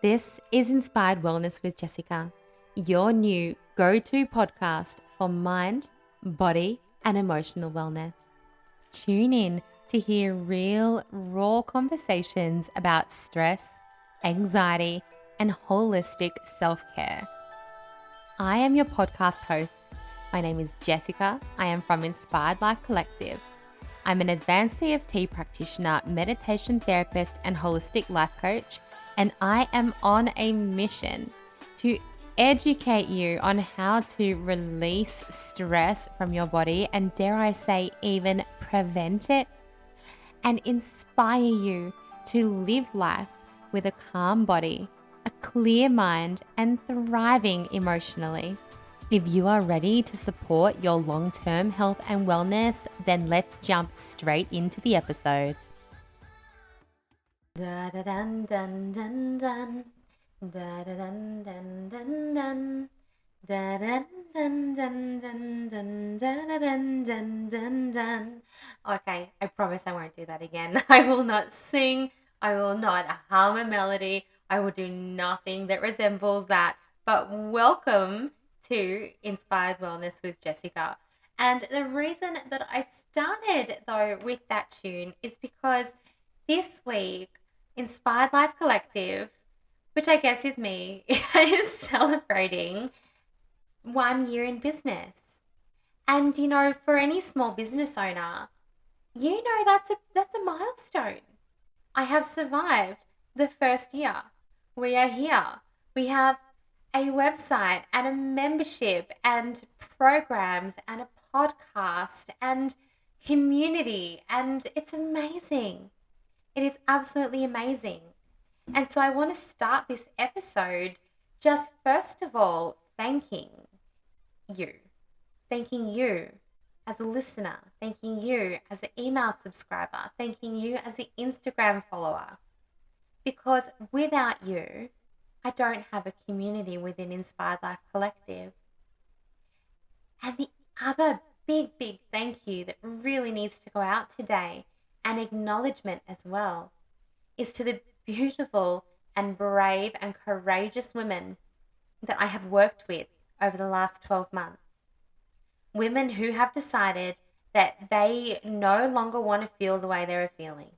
This is Inspired Wellness with Jessica, your new go-to podcast for mind, body, and emotional wellness. Tune in to hear real, raw conversations about stress, anxiety, and holistic self-care. I am your podcast host. My name is Jessica. I am from Inspired Life Collective. I'm an advanced EFT practitioner, meditation therapist, and holistic life coach, and I am on a mission to educate you on how to release stress from your body and, dare I say, even prevent it, and inspire you to live life with a calm body, a clear mind, and thriving emotionally. If you are ready to support your long-term health and wellness, then let's jump straight into the episode. Da da dun dun dun dun. Da da dun dun dun dun. Da dun dun dun dun dun da dun dun dun dun. Okay, I promise I won't do that again. I will not sing. I will not hum a melody. I will do nothing that resembles that. But welcome to Inspired Wellness with Jessica. And the reason that I started though with that tune is because this week Inspired Life Collective, which I guess is me, is celebrating 1 year in business. And you know, for any small business owner, you know that's a milestone. I have survived the first year. We are here. We have a website and a membership and programs and a podcast and community, and it's amazing. It is absolutely amazing. And so I want to start this episode just first of all thanking you. Thanking you as a listener, thanking you as an email subscriber, thanking you as an Instagram follower. Because without you, I don't have a community within Inspired Life Collective. And the other big thank you that really needs to go out today, and acknowledgement as well, is to the beautiful and brave and courageous women that I have worked with over the last 12 months. Women who have decided that they no longer want to feel the way they were feeling.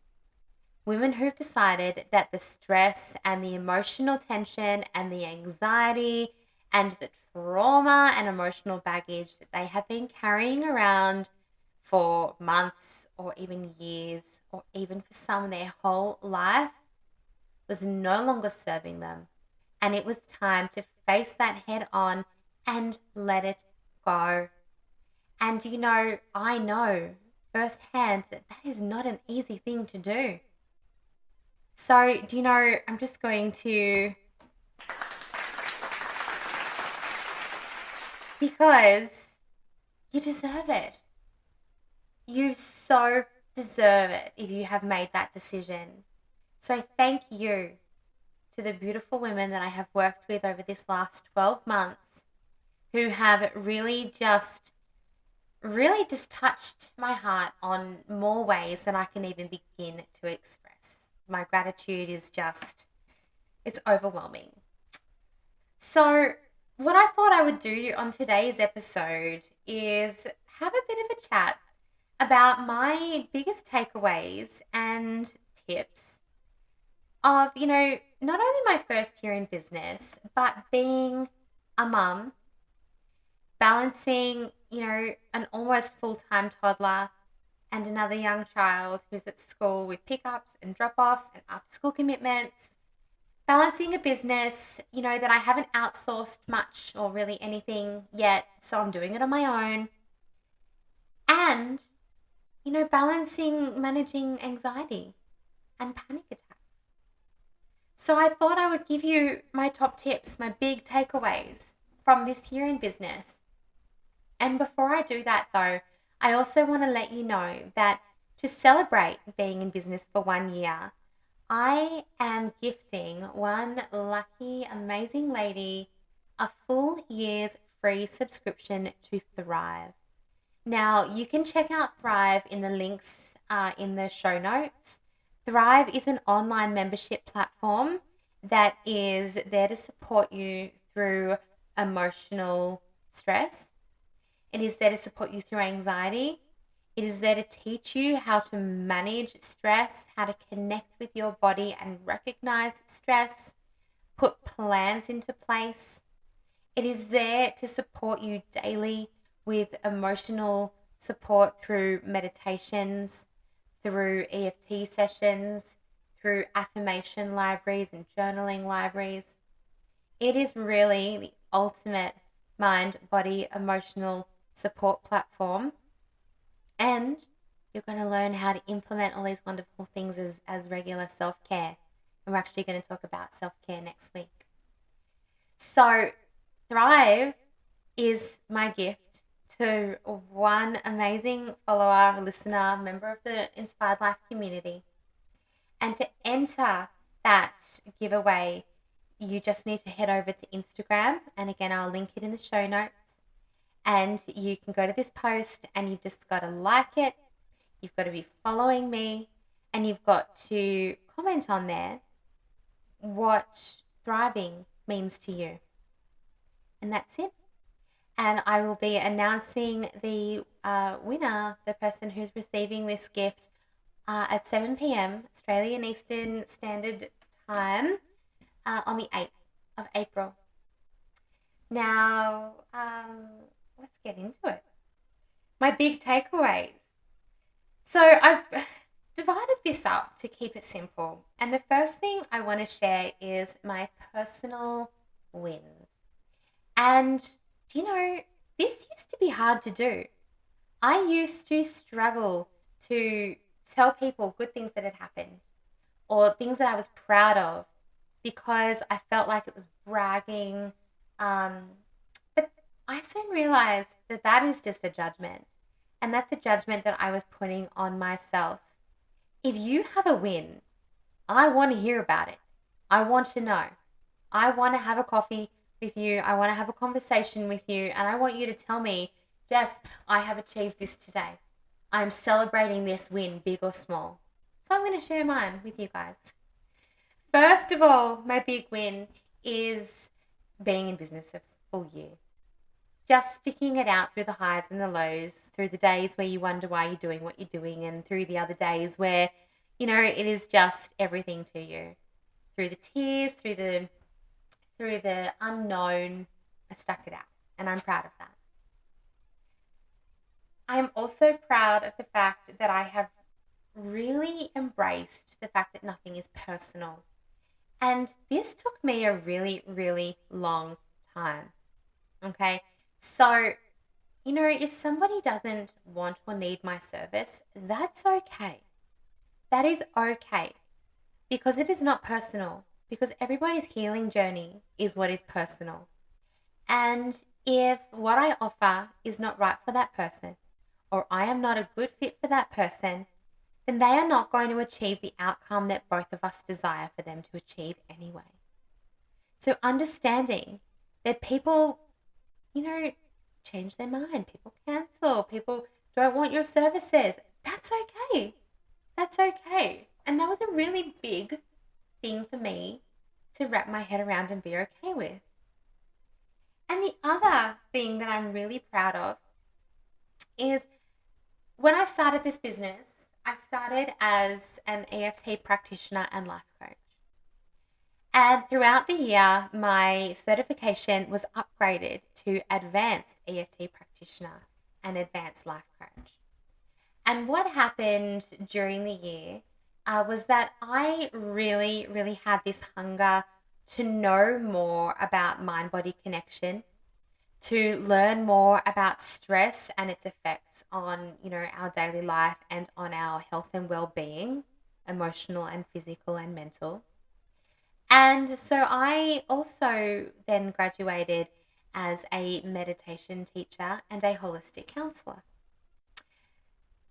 Women who've decided that the stress and the emotional tension and the anxiety and the trauma and emotional baggage that they have been carrying around for months or even years or even for some their whole life was no longer serving them. And it was time to face that head on and let it go. And you know, I know firsthand that is not an easy thing to do. So, do you know, I'm just going to, because you deserve it. You so deserve it if you have made that decision. So thank you to the beautiful women that I have worked with over this last 12 months who have really just touched my heart on more ways than I can even begin to express. My gratitude is just, it's overwhelming. So what I thought I would do on today's episode is have a bit of a chat about my biggest takeaways and tips of, you know, not only my first year in business, but being a mum, balancing, you know, an almost full-time toddler and another young child who's at school with pickups and drop-offs and after-school commitments, balancing a business, you know, that I haven't outsourced much or really anything yet, so I'm doing it on my own. And, you know, managing anxiety and panic attacks. So I thought I would give you my top tips, my big takeaways from this year in business. And before I do that though, I also want to let you know that to celebrate being in business for 1 year, I am gifting one lucky, amazing lady a full year's free subscription to Thrive. Now, you can check out Thrive in the links in the show notes. Thrive is an online membership platform, that is there to support you through emotional stress. It is there to support you through anxiety. It is there to teach you how to manage stress, how to connect with your body and recognize stress, put plans into place. It is there to support you daily with emotional support through meditations, through EFT sessions, through affirmation libraries and journaling libraries. It is really the ultimate mind, body, emotional support platform. And you're going to learn how to implement all these wonderful things as regular self-care. And we're actually going to talk about self-care next week. So Thrive is my gift to one amazing follower, listener, member of the Inspired Life community. And to enter that giveaway, you just need to head over to Instagram. And again, I'll link it in the show notes. And you can go to this post and you've just got to like it. You've got to be following me. And you've got to comment on there what thriving means to you. And that's it. And I will be announcing the winner, the person who's receiving this gift, at 7 p.m. Australian Eastern Standard Time on the 8th of April. Now, let's get into it. My big takeaways. So I've divided this up to keep it simple. And the first thing I want to share is my personal wins. And, you know, this used to be hard to do. I used to struggle to tell people good things that had happened or things that I was proud of because I felt like it was bragging. But I soon realized that that is just a judgment. And that's a judgment that I was putting on myself. If you have a win, I want to hear about it. I want to know. I want to have a coffee with you. I want to have a conversation with you. And I want you to tell me, Jess, I have achieved this today. I'm celebrating this win, big or small. So I'm going to share mine with you guys. First of all, my big win is being in business a full year. Just sticking it out through the highs and the lows, through the days where you wonder why you're doing what you're doing, and through the other days where, you know, it is just everything to you. Through the tears, through the unknown, I stuck it out, and I'm proud of that. I'm also proud of the fact that I have really embraced the fact that nothing is personal. And this took me a really, really long time. Okay. So, you know, if somebody doesn't want or need my service, that's okay. That is okay because it is not personal, because everybody's healing journey is what is personal. And if what I offer is not right for that person, or I am not a good fit for that person, then they are not going to achieve the outcome that both of us desire for them to achieve anyway. So understanding that people, you know, change their mind, people cancel, people don't want your services, that's okay. That's okay. And that was a really big thing for me to wrap my head around and be okay with. And the other thing that I'm really proud of is when I started this business, I started as an EFT practitioner and life coach. And throughout the year, my certification was upgraded to advanced EFT practitioner and advanced life coach. And what happened during the year was that I really, really had this hunger to know more about mind-body connection, to learn more about stress and its effects on, you know, our daily life and on our health and well-being, emotional and physical and mental. And so I also then graduated as a meditation teacher and a holistic counselor.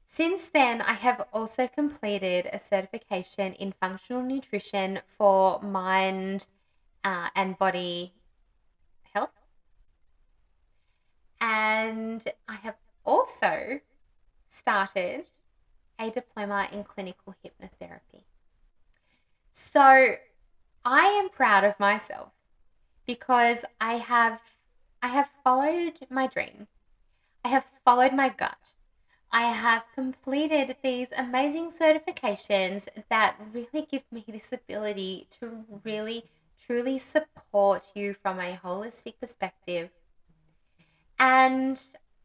Since then, I have also completed a certification in functional nutrition for mind and body health. And I have also started a diploma in clinical hypnotherapy. So I am proud of myself because I have followed my dream. I have followed my gut. I have completed these amazing certifications that really give me this ability to really truly support you from a holistic perspective. And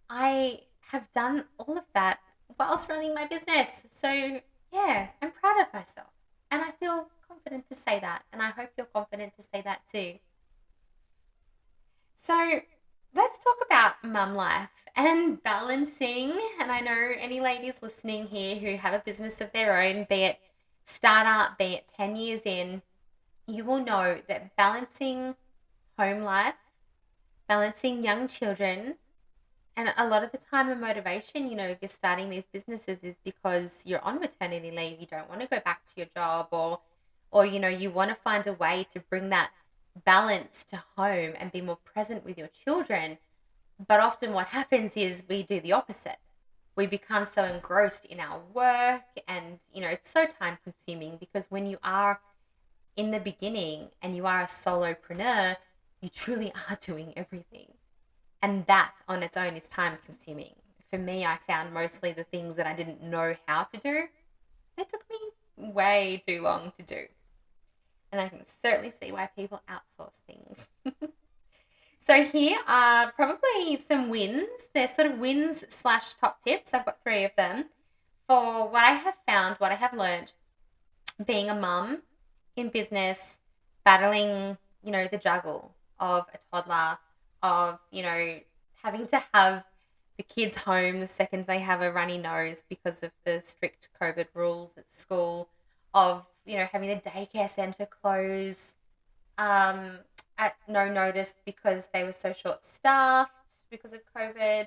I have done all of that whilst running my business. So, yeah, I'm proud of myself. And I feel confident to say that. And I hope you're confident to say that too. So, let's talk about mum life and balancing. And I know any ladies listening here who have a business of their own, be it startup, be it 10 years in, you will know that balancing home life, balancing young children, and a lot of the time, the motivation, if you're starting these businesses is because you're on maternity leave, you don't want to go back to your job, or you want to find a way to bring that balance to home and be more present with your children. But often what happens is we do the opposite. We become so engrossed in our work, and it's so time consuming because when you are in the beginning and you are a solopreneur, you truly are doing everything. And that on its own is time consuming. For me, I found mostly the things that I didn't know how to do, they took me way too long to do. And I can certainly see why people outsource things. So here are probably some wins. They're sort of wins / top tips. I've got 3 of them for what I have found, what I have learned being a mum in business, battling, the juggle of a toddler, of, having to have the kids home the second they have a runny nose because of the strict COVID rules at school, of, having the daycare center close at no notice because they were so short staffed because of COVID,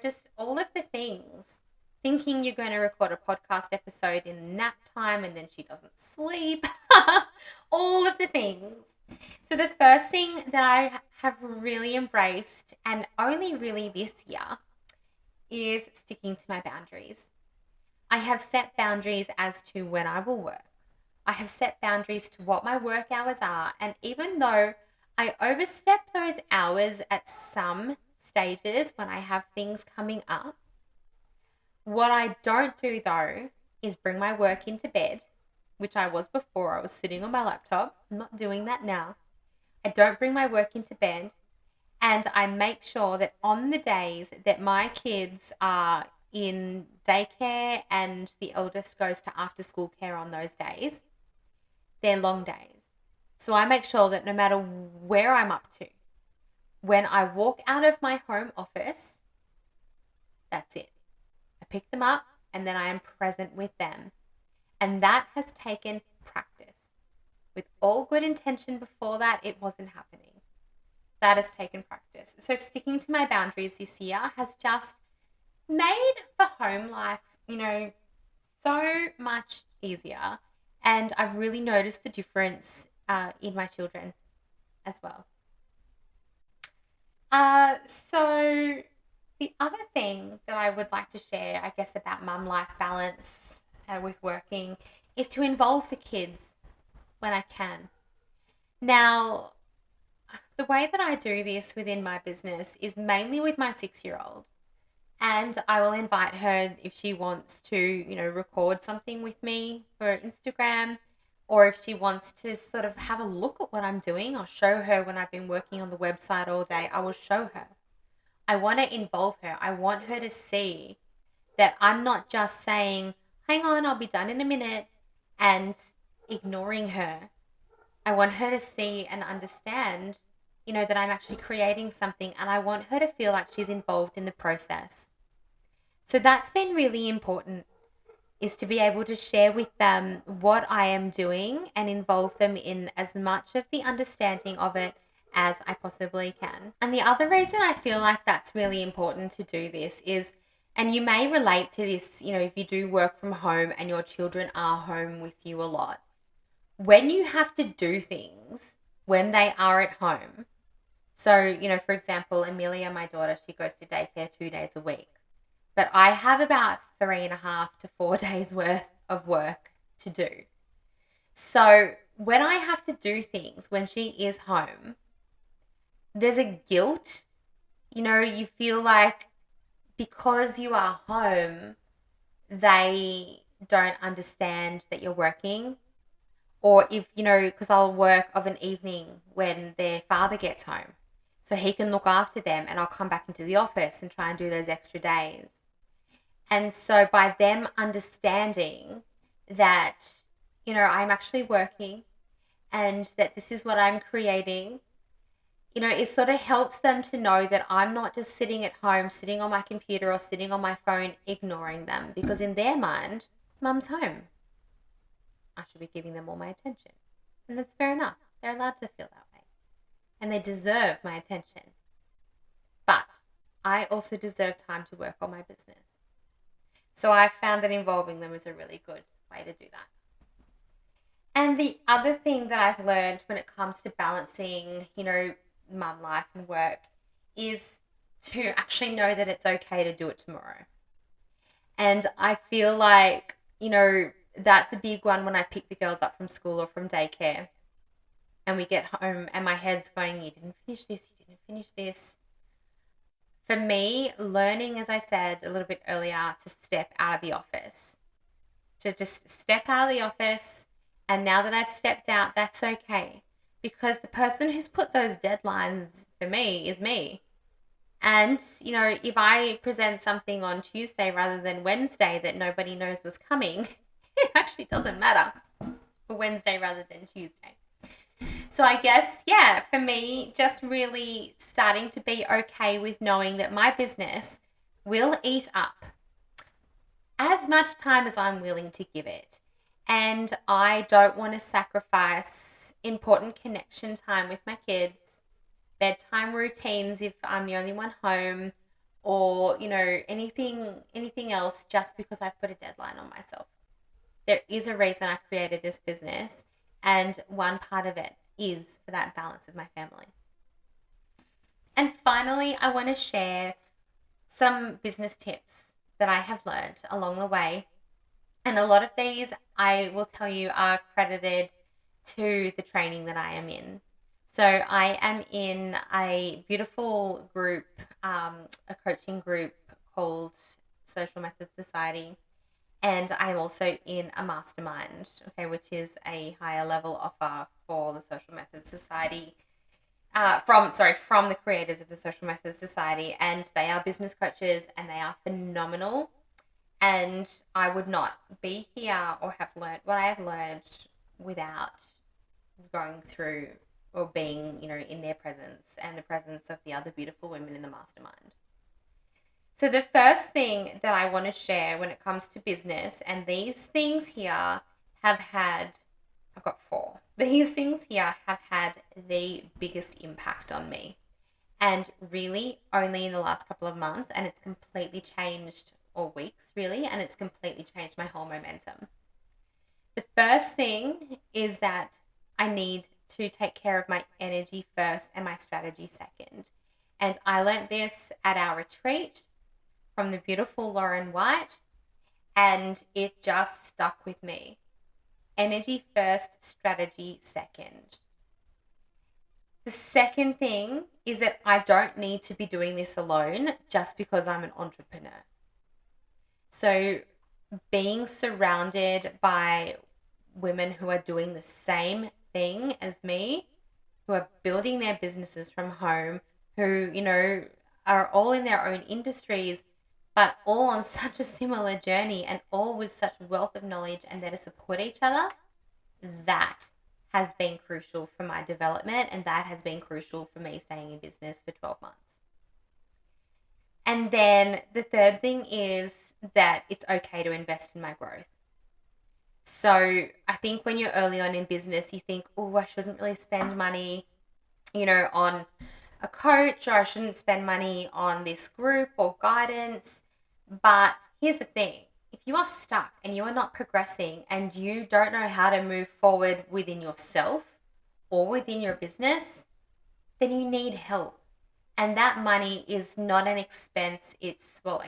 just all of the things. Thinking you're going to record a podcast episode in nap time and then she doesn't sleep. All of the things. So the first thing that I have really embraced, and only really this year, is sticking to my boundaries. I have set boundaries as to when I will work. I have set boundaries to what my work hours are. And even though I overstep those hours at some stages when I have things coming up, what I don't do though is bring my work into bed, which I was before. I was sitting on my laptop. I'm not doing that now. I don't bring my work into bed, and I make sure that on the days that my kids are in daycare and the eldest goes to after school care on those days, they're long days. So I make sure that no matter where I'm up to, when I walk out of my home office, that's it. I pick them up and then I am present with them. And that has taken practice. With all good intention before that, it wasn't happening. That has taken practice. So sticking to my boundaries this year has just made the home life, so much easier. And I've really noticed the difference in my children as well. So the other thing that I would like to share, I guess, about mum life balance with working is to involve the kids when I can. Now, the way that I do this within my business is mainly with my 6-year-old. And I will invite her if she wants to, record something with me for Instagram, or if she wants to sort of have a look at what I'm doing. I'll show her when I've been working on the website all day. I will show her. I want to involve her. I want her to see that I'm not just saying, hang on, I'll be done in a minute, and ignoring her. I want her to see and understand, that I'm actually creating something, and I want her to feel like she's involved in the process. So that's been really important, is to be able to share with them what I am doing and involve them in as much of the understanding of it as I possibly can. And the other reason I feel like that's really important to do this is, and you may relate to this, if you do work from home and your children are home with you a lot, when you have to do things when they are at home. So, for example, Amelia, my daughter, she goes to daycare 2 days a week. But I have about 3.5 to 4 days worth of work to do. So when I have to do things when she is home, there's a guilt. You feel like because you are home, they don't understand that you're working. Or if, because I'll work of an evening when their father gets home. So he can look after them and I'll come back into the office and try and do those extra days. And so by them understanding that, I'm actually working and that this is what I'm creating, it sort of helps them to know that I'm not just sitting at home, sitting on my computer or sitting on my phone, ignoring them, because in their mind, mum's home. I should be giving them all my attention. And that's fair enough. They're allowed to feel that way. And they deserve my attention. But I also deserve time to work on my business. So I found that involving them is a really good way to do that. And the other thing that I've learned when it comes to balancing, mum life and work is to actually know that it's okay to do it tomorrow. And I feel like, that's a big one when I pick the girls up from school or from daycare and we get home and my head's going, you didn't finish this, you didn't finish this. For me, learning, as I said a little bit earlier, to step out of the office, to just step out of the office. And now that I've stepped out, that's okay. Because the person who's put those deadlines for me is me. And, if I present something on Tuesday rather than Wednesday that nobody knows was coming, it actually doesn't matter for Wednesday rather than Tuesday. So I guess, for me, just really starting to be okay with knowing that my business will eat up as much time as I'm willing to give it. And I don't want to sacrifice important connection time with my kids, bedtime routines if I'm the only one home, or, anything else just because I've put a deadline on myself. There is a reason I created this business, and one part of it is for that balance of my family. And finally, I want to share some business tips that I have learned along the way. And a lot of these, I will tell you, are credited to the training that I am in. So I am in a beautiful group, a coaching group called Social Methods Society. And I'm also in a mastermind, which is a higher level offer for the Social Methods Society, from the creators of the Social Methods Society. And they are business coaches and they are phenomenal. And I would not be here or have learned what I have learned without going through or being, in their presence and the presence of the other beautiful women in the mastermind. So the first thing that I want to share when it comes to business, and these things here I've got 4. These things here have had the biggest impact on me. And really only in the last couple of months, and it's completely changed, or weeks really, and it's completely changed my whole momentum. The first thing is that I need to take care of my energy first and my strategy second. And I learned this at our retreat from the beautiful Lauren White, and it just stuck with me. Energy first, strategy second. The second thing is that I don't need to be doing this alone just because I'm an entrepreneur. So being surrounded by women who are doing the same thing as me, who are building their businesses from home, who, are all in their own industries, but all on such a similar journey and all with such wealth of knowledge and there to support each other, that has been crucial for my development, and that has been crucial for me staying in business for 12 months. And then the third thing is that it's okay to invest in my growth. So I think when you're early on in business, you think, oh, I shouldn't really spend money, on a coach, or I shouldn't spend money on this group or guidance. But here's the thing. If you are stuck and you are not progressing and you don't know how to move forward within yourself or within your business, then you need help. And that money is not an expense. I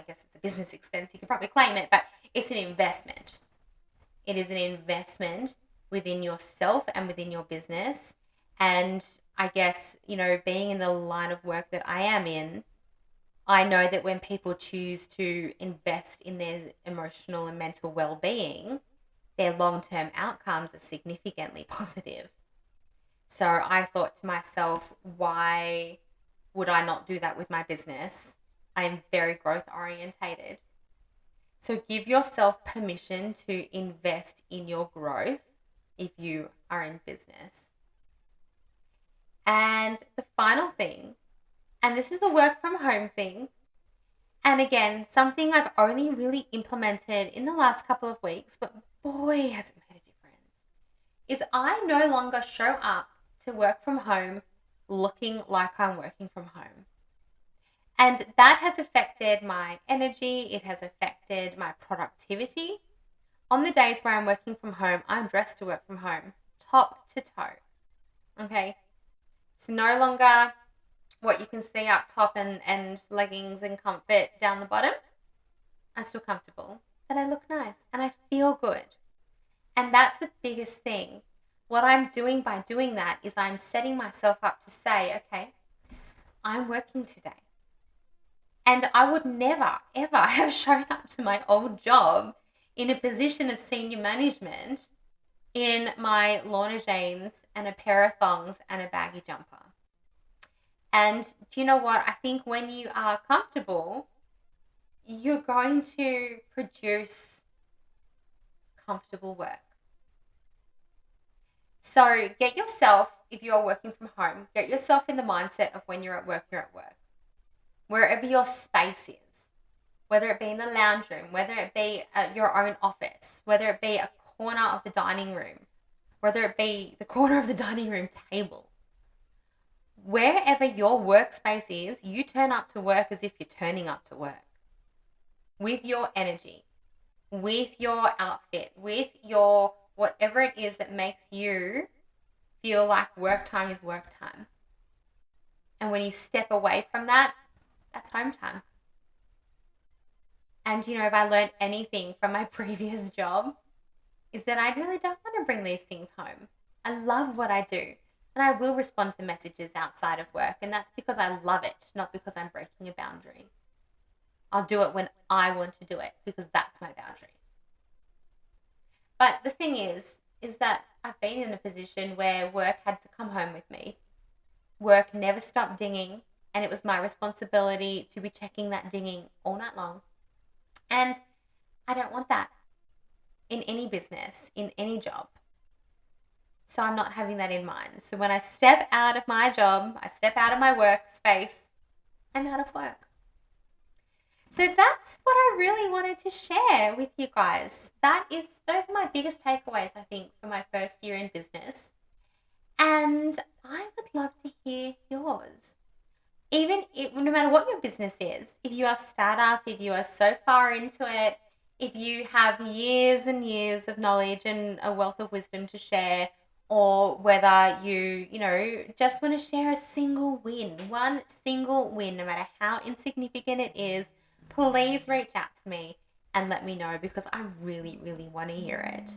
guess it's a business expense. You can probably claim it, but it's an investment. It is an investment within yourself and within your business. And I guess, being in the line of work that I am in, I know that when people choose to invest in their emotional and mental well-being, their long-term outcomes are significantly positive. So I thought to myself, why would I not do that with my business? I am very growth orientated. So give yourself permission to invest in your growth if you are in business. And the final thing, and this is a work from home thing, and again, something I've only really implemented in the last couple of weeks, but boy, has it made a difference, is I no longer show up to work from home looking like I'm working from home. And that has affected my energy. It has affected my productivity. On the days where I'm working from home, I'm dressed to work from home, top to toe. Okay? It's no longer what you can see up top and leggings and comfort down the bottom. I'm still comfortable, but I look nice and I feel good. And that's the biggest thing. What I'm doing by doing that is I'm setting myself up to say, okay, I'm working today. And I would never, ever have shown up to my old job in a position of senior management in my Lorna Janes and a pair of thongs and a baggy jumper. And do you know what? I think when you are comfortable, you're going to produce comfortable work. So get yourself, if you're working from home, get yourself in the mindset of when you're at work, you're at work. Wherever your space is, whether it be in the lounge room, whether it be your own office, whether it be a corner of the dining room, whether it be the corner of the dining room table, wherever your workspace is, you turn up to work as if you're turning up to work. With your energy, with your outfit, with your whatever it is that makes you feel like work time is work time. And when you step away from that, that's home time. And if I learned anything from my previous job, is that I really don't want to bring these things home. I love what I do. And I will respond to messages outside of work. And that's because I love it, not because I'm breaking a boundary. I'll do it when I want to do it because that's my boundary. But the thing is that I've been in a position where work had to come home with me. Work never stopped dinging. And it was my responsibility to be checking that dinging all night long. And I don't want that in any business, in any job. So I'm not having that in mind. So when I step out of my job, I step out of my workspace, I'm out of work. So that's what I really wanted to share with you guys. Those are my biggest takeaways, I think, for my first year in business. And I would love to hear yours. No matter what your business is, if you are a startup, if you are so far into it, if you have years and years of knowledge and a wealth of wisdom to share, or whether you just want to share a single win, one single win, no matter how insignificant it is, please reach out to me and let me know because I really, really want to hear it.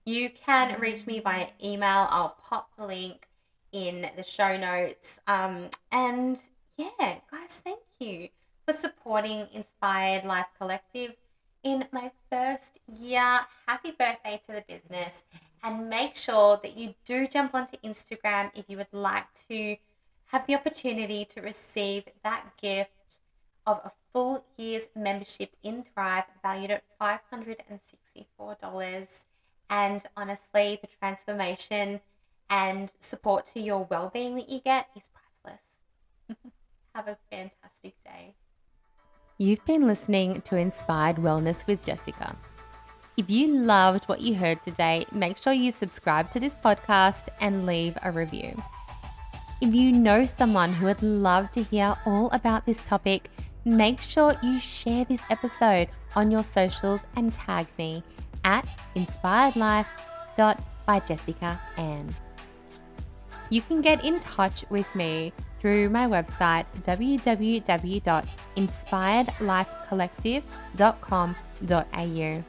You can reach me via email. I'll pop the link in the show notes. And yeah, guys, thank you for supporting Inspired Life Collective in my first year. Happy birthday to the business. And make sure that you do jump onto Instagram if you would like to have the opportunity to receive that gift of a full year's membership in Thrive valued at $564. And honestly, the transformation and support to your well-being that you get is priceless. Have a fantastic day. You've been listening to Inspired Wellness with Jessica. If you loved what you heard today, make sure you subscribe to this podcast and leave a review. If you know someone who would love to hear all about this topic, make sure you share this episode on your socials and tag me at inspiredlife.byjessicaann. You can get in touch with me through my website www.inspiredlifecollective.com.au.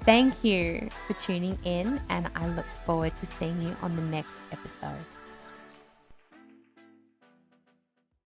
Thank you for tuning in, and I look forward to seeing you on the next episode.